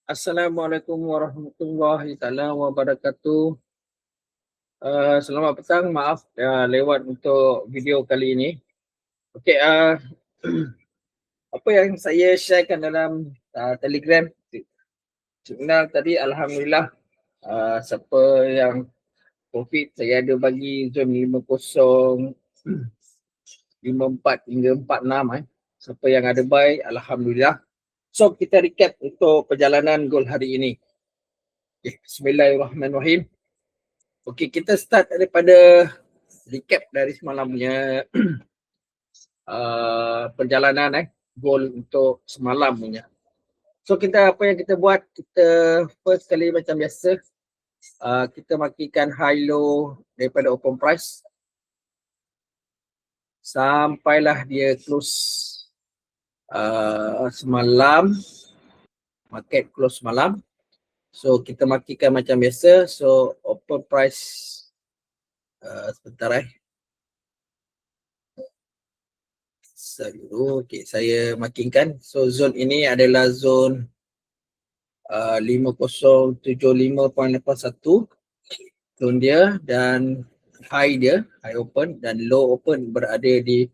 Assalamualaikum warahmatullahi taala wabarakatuh. Selamat petang, maaf lewat untuk video kali ini. Okey, apa yang saya sharekan dalam Telegram signal tadi, alhamdulillah, siapa yang profit saya ada bagi zon 50, 54 hingga 46 Siapa yang ada buy, alhamdulillah. So kita recap untuk perjalanan gold hari ini. Okay, bismillahirrahmanirrahim. Okey, kita start daripada recap dari semalam punya perjalanan goal untuk semalam punya. So kita apa yang kita buat, kita first kali macam biasa kita makikan high low daripada open price sampailah dia close semalam, market close semalam. So kita makikan macam biasa. So open price sebentar okay, saya makinkan. So zone ini adalah zone 5075.81 zone dia, dan high dia, high open dan low open berada di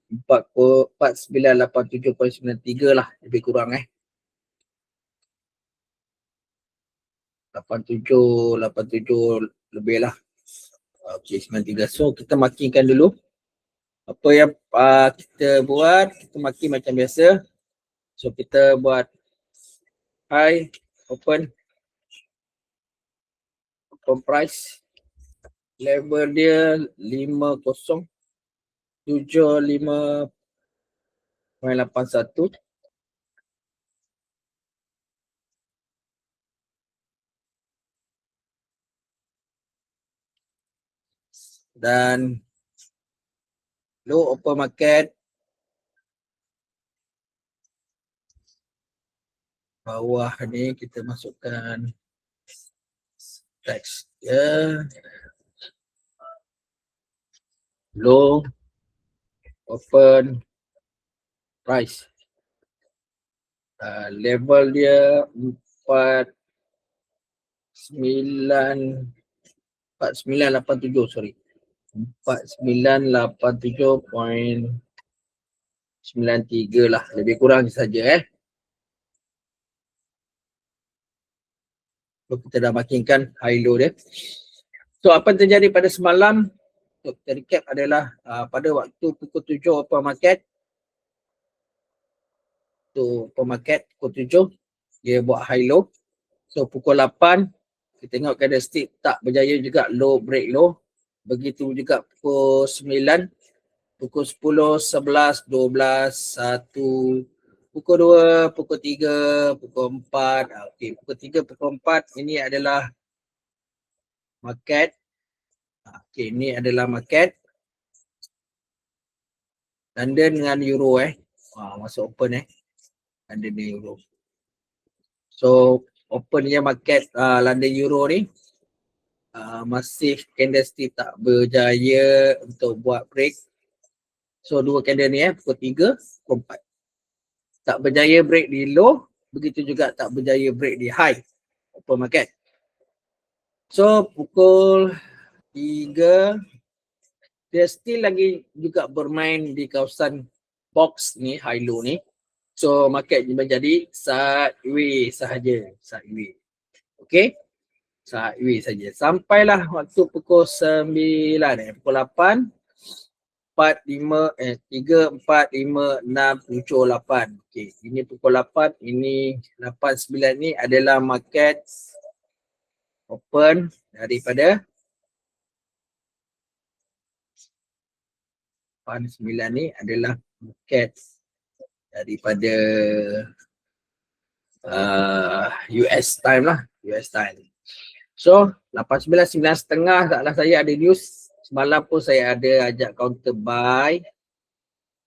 4987.93 lah, lebih kurang 87 lebih lah. Okay, 93. So kita makinkan dulu. Apa yang kita buat, kita maki macam biasa. So kita buat high open price, level dia 5075.81 dan low open market bawah ni kita masukkan teks dia, low open price, level dia 4987, sorry, 4987.93 lah, lebih kurang saja So kita dah makinkan high low dia. So apa yang terjadi pada semalam, untuk kita recap adalah pada waktu pukul 7 open market, pukul 7 dia buat high low. So pukul 8 kita tengok candlestick tak berjaya juga, low break low. Begitu juga pukul 9, pukul 10, 11, 12, 1, pukul 2, pukul 3, pukul 4. Okey, pukul 3, pukul 4 ini adalah market. Okey, ini adalah market London dengan Euro masuk open London dan Euro. So opennya market London Euro ni masih candlestick tak berjaya untuk buat break. So dua candle ni pukul 3, pukul 4. Tak berjaya break di low, begitu juga tak berjaya break di high open market. So pukul 3 dia still lagi juga bermain di kawasan box ni, high low ni. So market menjadi sideways sahaja, sideways. Okey, sideways saja. Sampailah waktu pukul 9, pukul 8, 4, 5, 3, 4, 5, 6, 7, 8. Okey, ini pukul 8, ini 8, 9 ni adalah market open daripada 8, 9 ni adalah market daripada US time lah, US time. So 8, 9, 9.30 taklah saya ada news. Semalam pun saya ada ajak counter buy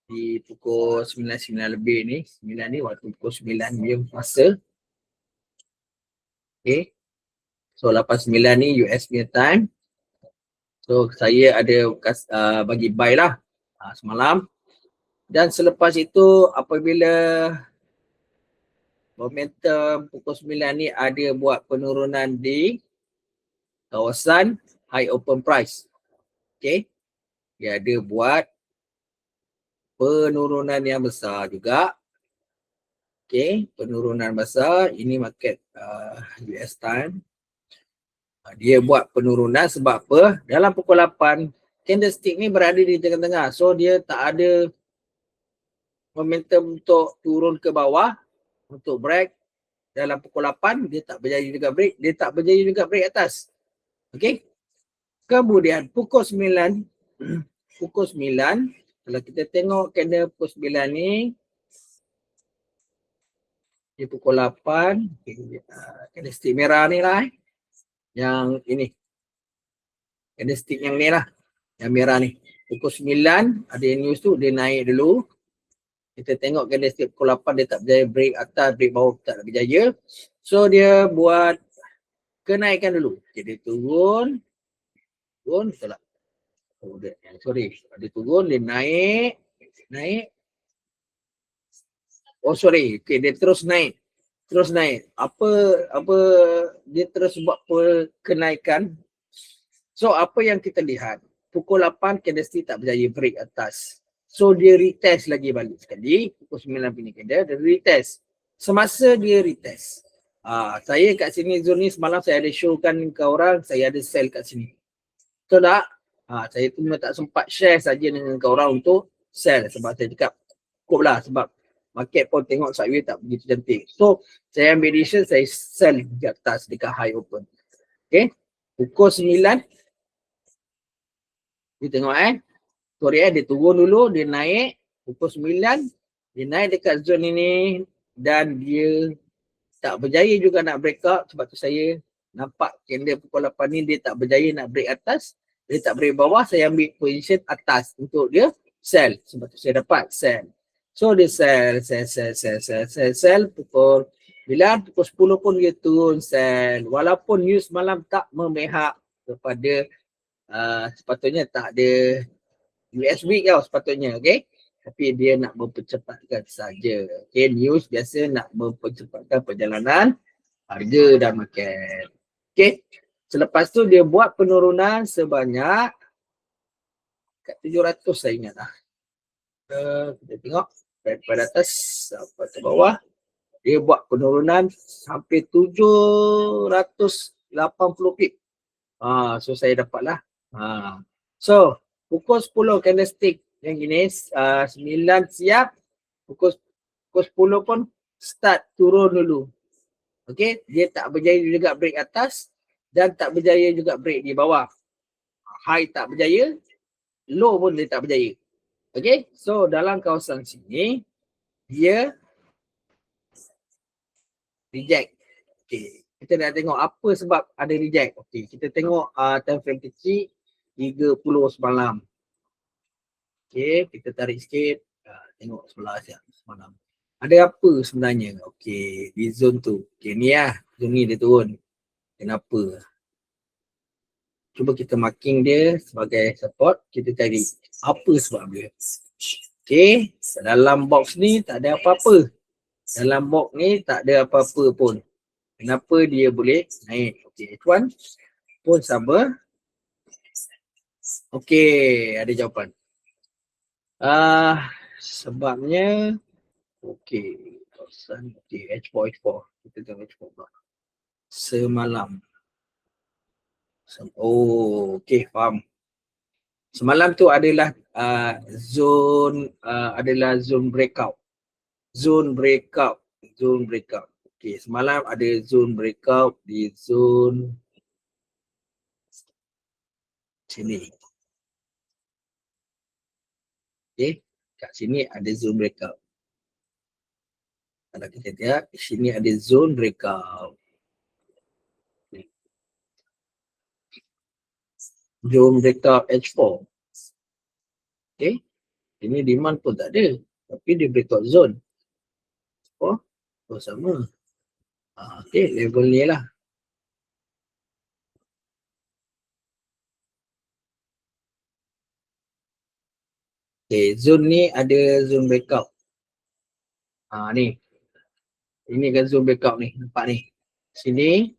di pukul 9 lebih ni. 9 ni waktu pukul 9 dia masa. Okay. So 8, 9 ni US punya time. So saya ada bagi buy lah semalam. Dan selepas itu apabila momentum pukul 9 ni ada buat penurunan di kawasan high open price. Okay. Dia ada buat penurunan yang besar juga. Okay. Penurunan besar. Ini market US time. Dia buat penurunan sebab apa? Dalam pukul 8, candlestick ni berada di tengah-tengah. So dia tak ada momentum untuk turun ke bawah, untuk break. Dalam pukul 8, dia tak berjaya juga break. Dia tak berjaya juga break atas. Okay. Kemudian pukul 9, pukul 9, kalau kita tengok candle pukul 9 ni, di pukul 8, candlestick merah ni lah yang ini. Candlestick yang ni lah, yang merah ni. Pukul 9, ada news tu, dia naik dulu. Kita tengok candlestick pukul 8, dia tak berjaya break atas, break bawah tak berjaya. So dia buat kenaikan dulu. Jadi turun, betul tak? Oh, sorry, dia turun, dia naik. Oh sorry, okay, dia terus naik. Apa dia terus buat kenaikan. So apa yang kita lihat, pukul 8 candlestick tak berjaya break atas. So dia retest lagi balik sekali, pukul 9 punya candle, dia retest. Semasa dia retest, saya kat sini zone ni semalam saya ada showkan ke orang, saya ada sell kat sini. Betul tak? Saya cuma tak sempat share saja dengan kau orang untuk sell sebab saya cakap cukup lah sebab market pun tengok sideways tak begitu cantik. So saya ambil decision, saya sell di atas dekat high open. Okay. Pukul 9 dia tengok sorry dia turun dulu, dia naik pukul 9, dia naik dekat zone ini dan dia tak berjaya juga nak break out. Sebab tu saya nampak candle pukul 8 ni dia tak berjaya nak break atas, dia tak break bawah. Saya ambil position atas untuk dia sell. Sebab tu saya dapat sell. So dia sell pukul 9, pukul 10 pun dia turun sell. Walaupun news malam tak memihak kepada sepatutnya tak ada US week tau sepatutnya, okay. Tapi dia nak mempercepatkan saja. Okay, news biasa nak mempercepatkan perjalanan harga dan market. Okay, selepas tu dia buat penurunan sebanyak kat 700 saya ingat lah. Kita tengok daripada atas sampai ke bawah. Dia buat penurunan hampir 780 pip. So saya dapat lah. So pukul 10 candlestick yang gini, 9 siap, pukul 10 pun start turun dulu. Okay, dia tak berjaya juga break atas dan tak berjaya juga break di bawah. High tak berjaya, low pun dia tak berjaya. Okay, so dalam kawasan sini, dia reject. Okay, kita nak tengok apa sebab ada reject. Okay, kita tengok time frame kecil 30 semalam. Okay, kita tarik sikit. Tengok sebelah semalam. Ada apa sebenarnya? Okay, di zone tu. Okay, ni lah. Zone ni dia turun. Kenapa? Cuba kita marking dia sebagai support. Kita cari apa sebab dia. Okay, dalam box ni tak ada apa-apa. Dalam box ni tak ada apa-apa pun. Kenapa dia boleh naik? Okay, H1 pun sama. Okay, ada jawapan. Sebabnya okay, H4. Kita tengok H4 semalam. Oh, okay, faham. Semalam tu adalah zone breakout. Zone breakout. Okay, semalam ada zone breakout di zone sini. Okay, kat sini ada zone breakout. Kalau kita lihat, di sini ada zone breakout. Zone breakout H4. Okay, ini demand pun tak ada. Tapi dia breakout zone. Oh sama. Okay, level ni lah. Okay, zone ni ada zone breakout. Ni. Ini kan zone breakout ni. Nampak ni. Sini.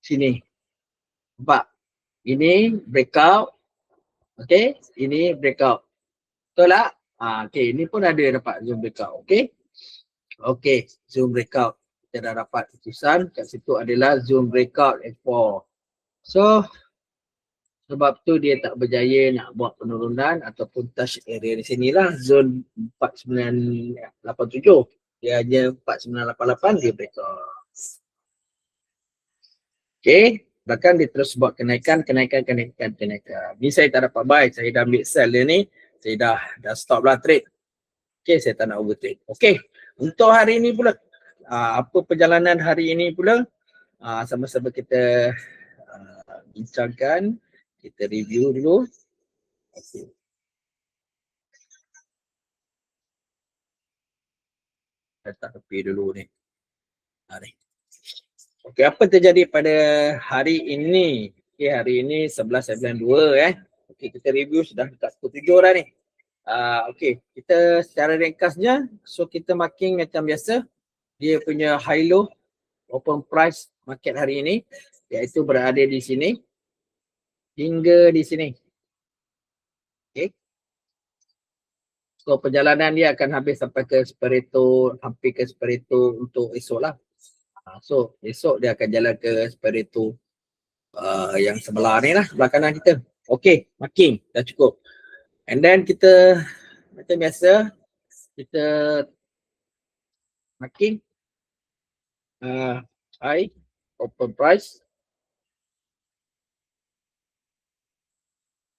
Sini. Nampak? Ini breakout. Okay. Ini breakout. Betul tak? Okay. Ini pun ada dapat zone breakout. Okay. Okay. Zone breakout. Kita dah dapat keputusan. Kat situ adalah zone breakout F4. So, sebab tu dia tak berjaya nak buat penurunan ataupun touch area di sinilah zone 4987. Dia hanya 4988 dia breakout. Okay. Bahkan dia terus buat kenaikan. Ni saya tak dapat buy. Saya dah ambil sell dia ni. Saya dah stop lah trade. Okay. Saya tak nak overtrade. Okay. Untuk hari ini pula. Apa perjalanan hari ini pula. Sama-sama kita bincangkan. Kita review dulu. Okay. Letak tepi dulu ni. Ni. Okey, apa terjadi pada hari ini? Okey, hari ini 11.92 Okey, kita review sudah dekat pukul 7 dah ni. Okey, kita secara ringkasnya, so kita marking macam biasa. Dia punya high low open price market hari ini iaitu berada di sini hingga di sini. Okey. So perjalanan dia akan habis sampai ke Pareto, hampir ke Pareto untuk esok lah. So esok dia akan jalan ke Pareto yang sebelah ni lah, sebelah kanan kita. Okay, marking dah cukup. And then kita macam biasa kita marking high open price.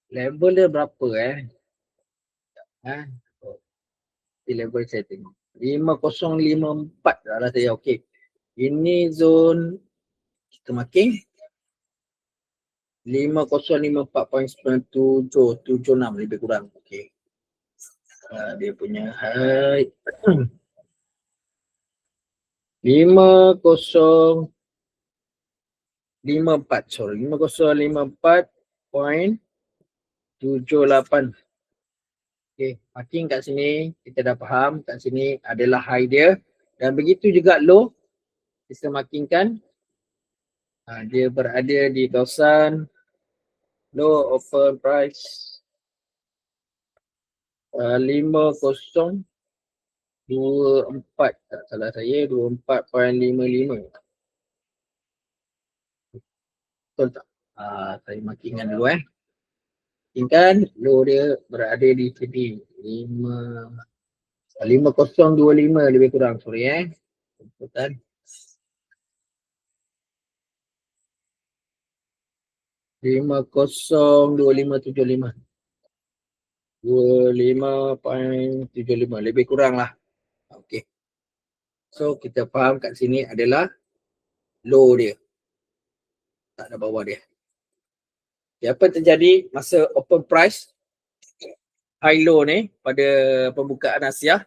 Level dia berapa level saya tengok 5054 dah saya. Okay, ini zone kita marking 5054.9776 lebih kurang. Okay. Dia punya high 5054 5054.78. Okay, marking kat sini kita dah faham kat sini adalah high dia dan begitu juga low kita markingkan dia berada di kawasan low open price 5024 tak salah saya 24.55. Betul tak? Saya markingkan dulu markingkan low dia berada di sini 5025 lebih kurang, sorry betul. 502575 25.75 lebih kurang lah. Okay. So kita faham kat sini adalah low dia. Tak ada bawah dia. Okay, apa terjadi masa open price high low ni pada pembukaan Asia?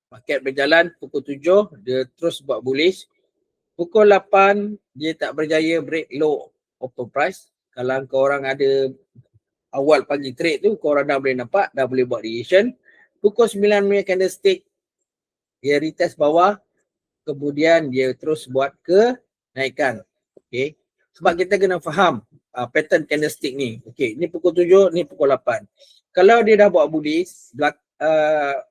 Market berjalan pukul 7 dia terus buat bullish. Pukul 8 dia tak berjaya break low open price. Kalau korang ada awal pagi trade tu korang dah boleh nampak, dah boleh buat reaction. Pukul 9 punya candlestick dia retest bawah, kemudian dia terus buat kenaikan. Okay. Sebab kita kena faham pattern candlestick ni. Okay, ni pukul 7, ni pukul 8. Kalau dia dah buat bullish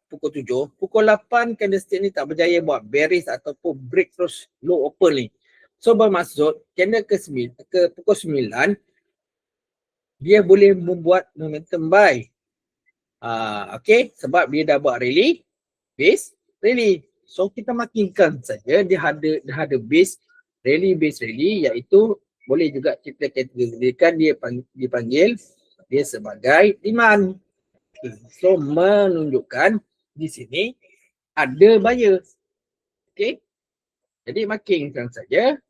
pukul 7, pukul 8 candlestick ni tak berjaya buat bearish ataupun break terus low open ni. So bermaksud candle ke pukul 9 dia boleh membuat momentum buy. Okay, sebab dia dah buat rally, base rally. So kita markingkan saja dia ada base rally iaitu boleh juga kita kategorikan dia dipanggil dia sebagai demand. Okay. So menunjukkan di sini ada buyer. Okay. Jadi markingkan saja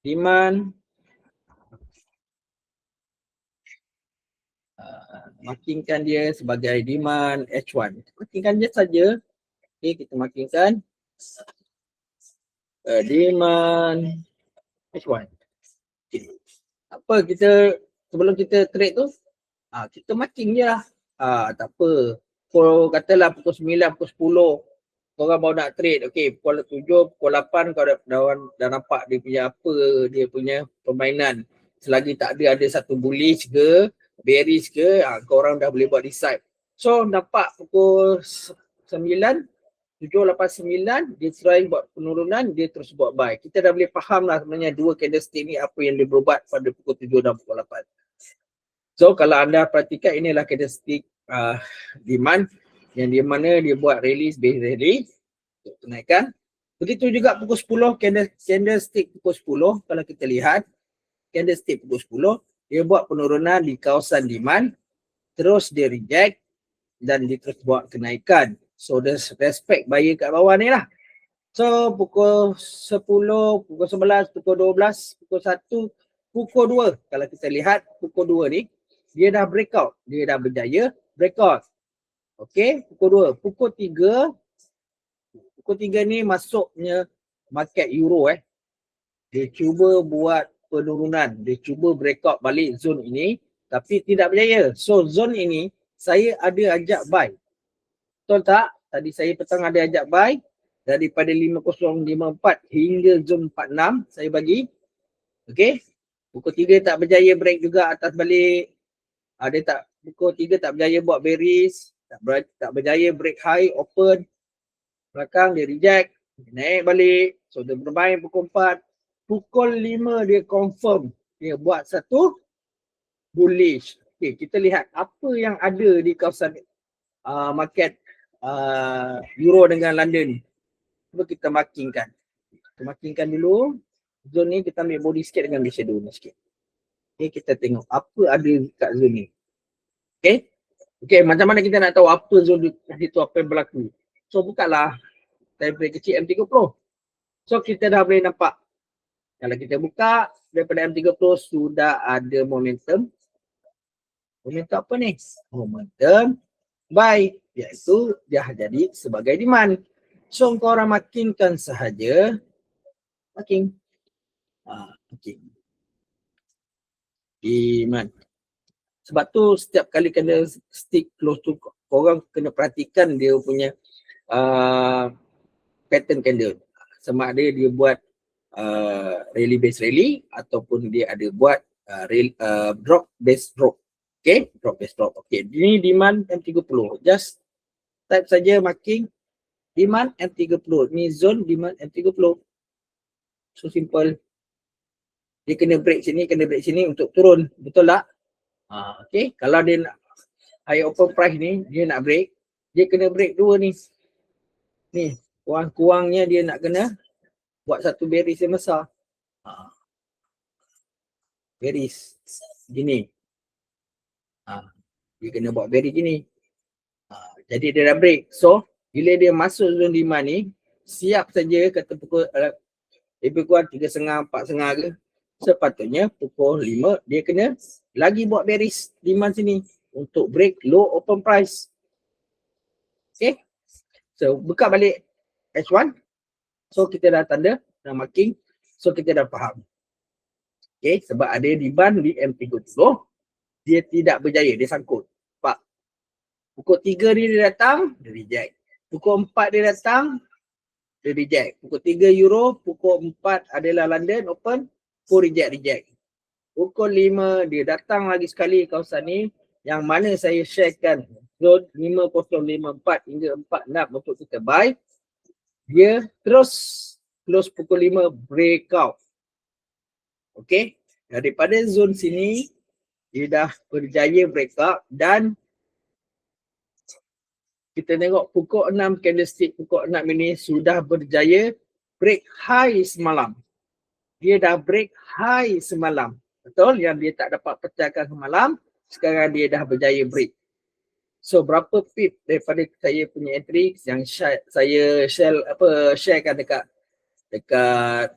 demand. Markingkan dia sebagai demand H1. Markingkan dia saja. Okay, kita markingkan demand H1. Okay. Apa kita sebelum kita trade tu kita marking je lah. Tak apa. Katalah pukul 9, pukul 10 korang baru nak trade, okay, pukul 7, pukul 8 kau dah nampak dia punya apa, dia punya permainan. Selagi tak ada satu bullish ke, bearish ke, korang dah boleh buat decide. So nampak pukul 9, 7, 8, 9, dia try buat penurunan, dia terus buat buy. Kita dah boleh faham lah sebenarnya dua candlestick ni apa yang dia berubah pada pukul 7 dan pukul 8. So kalau anda perhatikan, inilah candlestick demand yang di mana dia buat release base rally untuk kenaikan. Begitu juga pukul 10, candlestick pukul 10, kalau kita lihat candlestick pukul 10, dia buat penurunan di kawasan demand, terus dia reject dan dia terus buat kenaikan. So dia respect buyer kat bawah ni lah. So pukul 10, pukul 11, pukul 12, pukul 1, pukul 2, kalau kita lihat pukul 2 ni dia dah breakout, dia dah berjaya breakout. Okay, pukul 2, pukul 3 ni masuknya market euro dia cuba buat penurunan, dia cuba breakout balik zone ini tapi tidak berjaya. So zone ini saya ada ajak buy, betul tak? Tadi saya petang ada ajak buy daripada 5054 hingga zone 46 saya bagi. Okay, pukul 3 tak berjaya break juga atas balik. Dia tak, pukul 3 tak berjaya buat bearish, tak berjaya break high open, belakang dia reject, dia naik balik. So dia bermain pukul 4, pukul 5 dia confirm, dia buat satu bullish. Okay, kita lihat apa yang ada di kawasan market euro dengan London. Cuba kita markingkan. Kita markingkan dulu. Zone ni kita ambil body sikit dengan shadow ni sikit. Okay, kita tengok apa ada kat zone ni. Okay. Okay, macam mana kita nak tahu apa zone itu, apa yang berlaku. So bukalah time frame kecil M30. So kita dah boleh nampak. Kalau kita buka daripada M30 sudah ada momentum. Momentum apa ni? Momentum buy, iaitu dia jadi sebagai demand. So korang markingkan sahaja. Marking. Marking. Demand. Sebab tu setiap kali kena stick close tu, korang kena perhatikan dia punya pattern candle. Sama ada dia buat rally base rally ataupun dia ada buat drop base drop. Okay, drop base drop. Okay, ini demand M30. Just type saja marking demand M30. Ni zone demand M30. So simple. Dia kena break sini, kena break sini untuk turun. Betul tak? Okay, kalau dia nak high open price ni, dia nak break, dia kena break dua ni. Ni, kurang-kurangnya dia nak kena buat satu bearish yang besar. Bearish gini. Dia kena buat bearish gini. Jadi dia dah break. So, bila dia masuk zone demand ni, siap saja kata pukul lebih kurang 3.30, 4.30 ke, sepatutnya pukul 5 dia kena lagi buat bearish demand sini untuk break low open price. Okay, so buka balik H1. So kita dah tanda, dah marking. So kita dah faham. Okay, sebab ada demand di M30, dia tidak berjaya, dia sangkut. Nampak? Pukul 3 ni dia datang, dia reject. Pukul 4 dia datang, dia reject. Pukul 3 euro, pukul 4 adalah London open, pukul reject. Pukul 5 dia datang lagi sekali kawasan ni, yang mana saya sharekan zone 5054 hingga 46 untuk kita buy. Dia terus close pukul 5 breakout. Okay, daripada zone sini dia dah berjaya breakout dan kita tengok pukul 6 candlestick pukul 6 ini sudah berjaya break high semalam. Dia dah break high semalam. Betul? Yang dia tak dapat pecahkan semalam, sekarang dia dah berjaya break. So berapa pip daripada saya punya entry yang saya sharekan dekat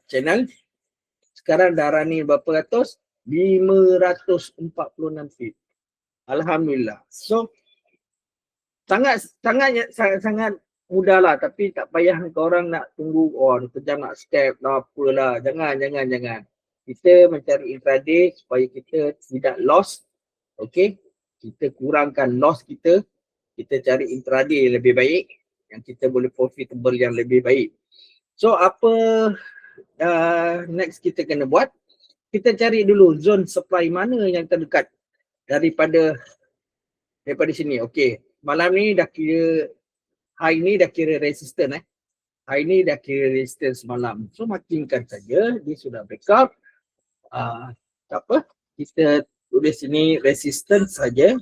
channel. Sekarang dah running berapa ratus? 546 pip. Alhamdulillah. So sangat mudah lah, tapi tak payah korang nak tunggu kejam nak step lah apalah. Jangan. Kita mencari intraday supaya kita tidak loss. Okay, kita kurangkan loss kita. Kita cari intraday lebih baik. yang kita boleh profitable yang lebih baik. So apa next kita kena buat? Kita cari dulu zone supply mana yang terdekat daripada sini. Okey, malam ni dah kira high ni dah kira resistance High ni dah kira resistance malam. So makinkan saja dia sudah breakout. Tak apa, kita tulis sini resistance saja.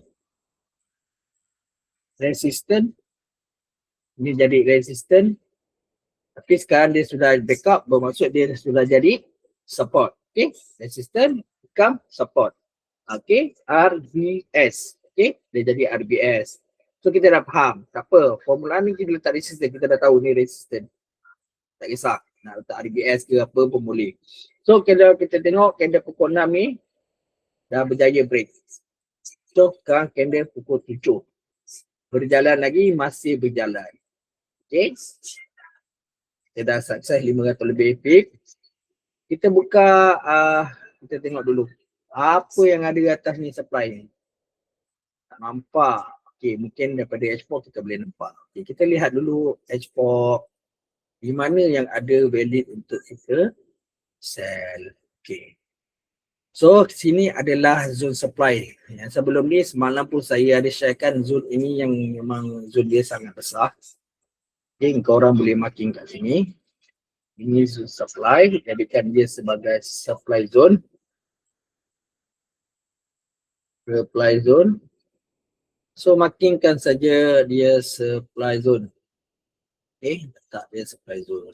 Resistance. Ini jadi resistance. Tapi sekarang dia sudah breakout, bermaksud dia sudah jadi support. Okay, resistance become support. Okay, RBS. Okay, dia jadi RBS. So kita dah faham. Tak apa, formula ni kita letak resistance, kita dah tahu ni resistance. Tak kisah, nak letak RBS ke apa pun boleh. So kalau kita tengok candle pukul 6 ni dah berjaya break. So sekarang candle pukul 7. Berjalan lagi, masih berjalan. Okay. Kita dah sukses 500 lebih pip. Kita buka, kita tengok dulu. Apa yang ada atas ni supply ni. Tak nampak. Okay, mungkin daripada H4 kita boleh nampak. Okay, kita lihat dulu H4. Di mana yang ada valid untuk kita sell. Okay. So sini adalah zone supply. Yang sebelum ni semalam pun saya ada sharekan zone ini yang memang zone dia sangat besar. Okay, korang boleh marking kat sini. Ini zone supply, jadikan dia sebagai supply zone. Supply zone. So markingkan saja dia supply zone. Okay, letak dia supply zone.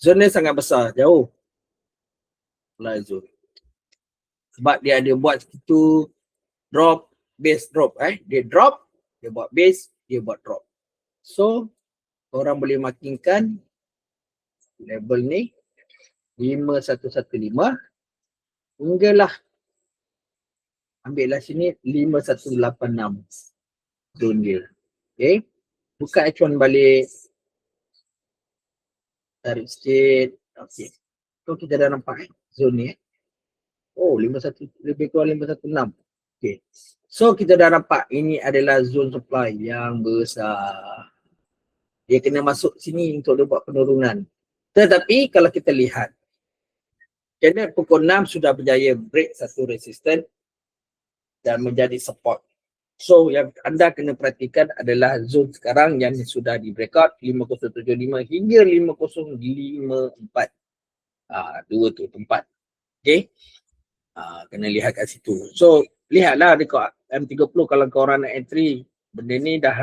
Zone dia sangat besar, jauh. Supply zone. Sebab dia ada buat situ drop, base drop. Dia drop, dia buat base, dia buat drop. So, orang boleh markingkan level ni 5115 hinggalah ambillah sini 5186 zone dia. Okay, buka H1 balik, tarik sikit. Okay, so kita dah nampak zone ni. Oh, 51 lebih kurang 516. Okay, so kita dah nampak ini adalah zone supply yang besar. Dia kena masuk sini untuk dia buat penurunan. Tetapi kalau kita lihat, candle pukul 6 sudah berjaya break satu resistance dan menjadi support. So yang anda kena perhatikan adalah zone sekarang yang sudah di breakout 5075 hingga 5054. Dua tu tempat. Okay. Kena lihat kat situ. So lihatlah dekat M30 kalau korang nak entry. Benda ni dah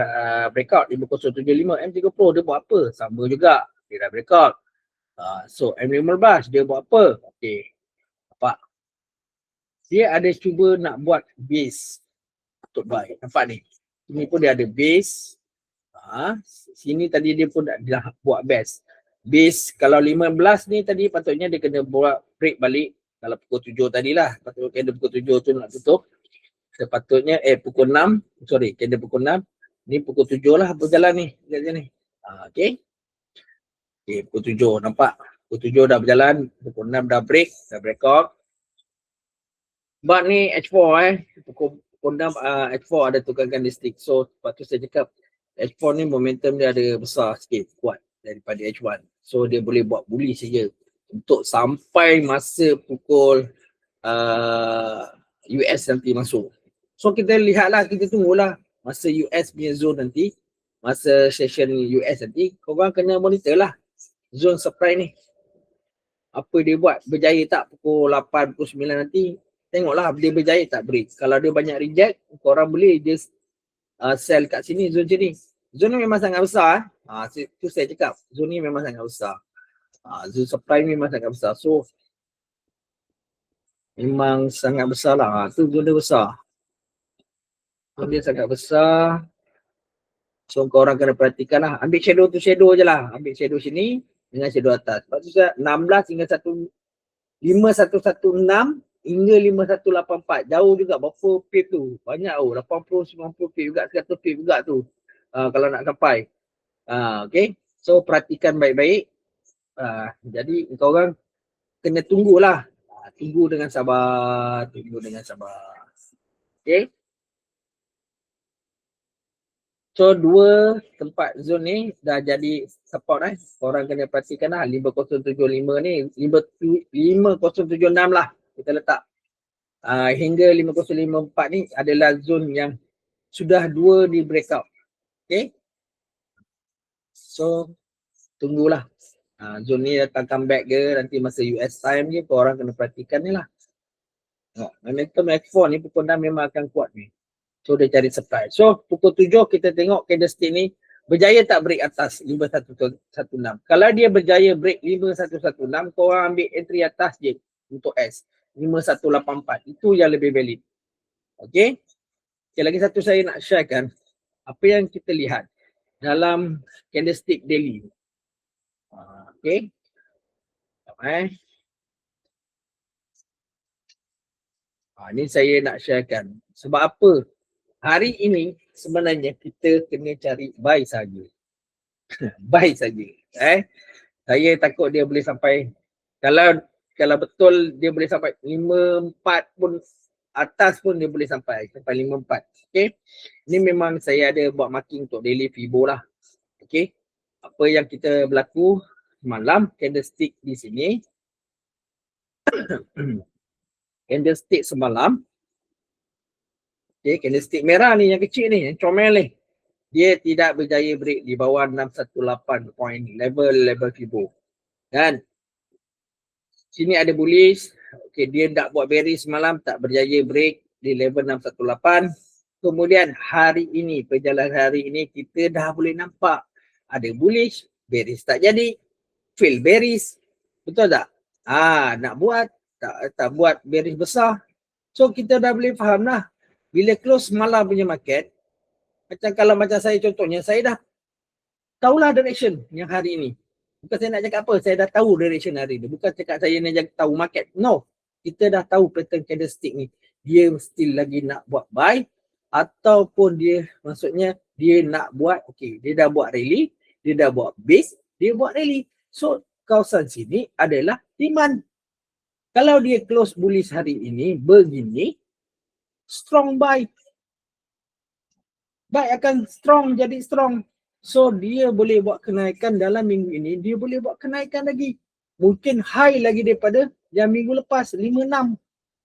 breakout 5075. M30 dia buat apa? Sama juga. Dia dah breakout. So M15 dia buat apa? Okay. Nampak? Dia ada cuba nak buat base untuk buy. Nampak ni? Sini pun dia ada base. Sini tadi dia pun dah buat base. Base kalau 15 ni tadi patutnya dia kena buat break balik. Kalau pukul 7 tadilah. Patutnya candle pukul 7 tu nak tutup. Sepatutnya pukul 6. Sorry, candle pukul 6. Ni pukul 7 lah berjalan ni. Lihat je ni. Okay. Okay, pukul 7 nampak. Pukul 7 dah berjalan, pukul 6 dah break, dah breakout. Sebab ni H4 pukul 6 H4 ada tukarkan listrik. So lepas tu saya cakap H4 ni momentum dia ada besar sikit, kuat daripada H1. So dia boleh buat bully saja untuk sampai masa pukul US nanti masuk. So kita lihatlah, kita tunggulah masa US punya zone nanti, masa session US nanti, korang kena monitor lah zone supply ni. Apa dia buat? Berjaya tak pukul 8, pukul 9 nanti? Tengoklah dia berjaya tak break. Kalau dia banyak reject, korang boleh just sell kat sini zone sini. Zone ni memang sangat besar. Itu saya cakap. Zone ni memang sangat besar. Zone supply ni memang sangat besar. So, memang sangat besar lah. Tu zone dia besar. Zone dia sangat besar. So, korang kena perhatikan lah. Ambil shadow tu shadow je lah. Ambil shadow sini dengan shadow atas. Sebab tu 16 hingga 5116 hingga 5184. Jauh juga berapa pip tu. Banyak tu. 80-90 pip juga. 100 pip juga tu. Kalau nak sampai. Okay. So perhatikan baik-baik. Jadi korang kena tunggulah. Tunggu dengan sabar. Tunggu dengan sabar. Okay. So 2 tempat zone ni dah jadi support Korang kena pastikan lah 5075 ni 5076 lah kita letak. Hingga 5054 ni adalah zone yang sudah 2 di breakout. Okay. So tunggulah. Zone ni datang comeback ke nanti masa US time je korang kena perhatikan ni lah. Momentum F4 ni pukul 6 memang akan kuat ni. So dia cari supply. So pukul 7 kita tengok candlestick ni berjaya tak break atas 5116. Kalau dia berjaya break 5116, korang ambil entry atas je untuk S 5184. Itu yang lebih valid. Okay. Okay, lagi satu saya nak sharekan apa yang kita lihat dalam candlestick daily. Okay. Ini saya nak sharekan. Sebab apa? Hari ini sebenarnya kita kena cari buy saja. Buy saja. Saya takut dia boleh sampai kalau betul dia boleh sampai 54 pun atas pun dia boleh sampai 54. Okey. Ini memang saya ada buat marking untuk daily Fibo lah. Okey. Apa yang kita berlaku semalam candlestick di sini. Candlestick semalam. Okay, candlestick merah ni yang kecil ni, yang comel ni. Dia tidak berjaya break di bawah 618 point level Fibo. Dan sini ada bullish. Okay, dia tak buat bearish semalam, tak berjaya break di level 618. Kemudian hari ini, perjalanan hari ini kita dah boleh nampak ada bullish, bearish tak jadi, fail bearish. Betul tak? Nak buat, tak buat bearish besar. So kita dah boleh faham lah. Bila close malam punya market, macam kalau macam saya contohnya, saya dah tahulah direction yang hari ini. Bukan saya nak cakap apa, saya dah tahu direction hari ni. Bukan cakap saya nak tahu market. No, kita dah tahu pattern candlestick ni. Dia still lagi nak buat buy ataupun dia maksudnya dia nak buat, okay, dia dah buat rally, dia dah buat base, dia buat rally. So kawasan sini adalah demand. Kalau dia close bullish hari ini begini, strong buy. Buy akan strong, jadi strong. So dia boleh buat kenaikan dalam minggu ini, dia boleh buat kenaikan lagi. Mungkin high lagi daripada yang minggu lepas, 5-6.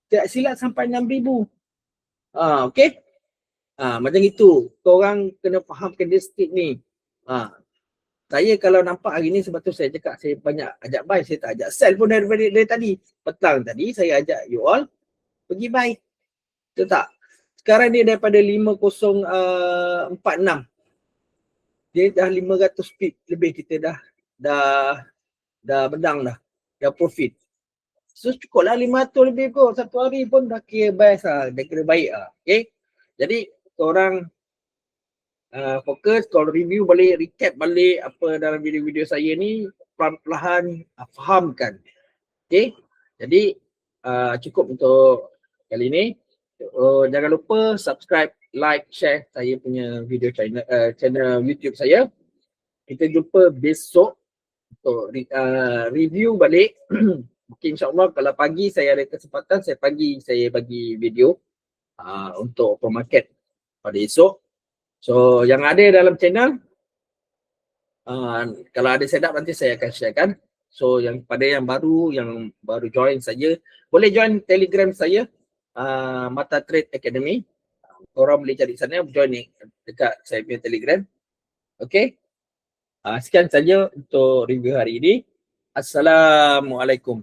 Tak silap sampai 6,000. Okay. Macam itu. Korang kena faham candlestick ni. Saya kalau nampak hari ni sebab tu saya cakap saya banyak ajak buy, saya tak ajak sell pun dari tadi. Petang tadi saya ajak you all pergi buy. Betul tak? Sekarang dia daripada 5046. Dia dah 500 pip lebih kita dah bedang dah. Dah profit. So cukuplah 500 lebih kot. Satu hari pun dah kira best lah. Dah kira baik lah. Okay. Jadi korang fokus, kalau review balik, recap balik apa dalam video-video saya ni, perlahan-lahan fahamkan. Okay. Jadi cukup untuk kali ni. Jangan lupa subscribe, like, share saya punya video channel YouTube saya. Kita jumpa besok untuk review balik. Mungkin insyaAllah kalau pagi saya ada kesempatan, saya bagi video untuk open market pada esok. So yang ada dalam channel, kalau ada setup nanti saya akan sharekan. So yang baru join saja, boleh join Telegram saya, Mata Trade Academy. Korang boleh cari sana, join ni dekat saya punya Telegram. Okay. Sekian saja untuk review hari ini. Assalamualaikum.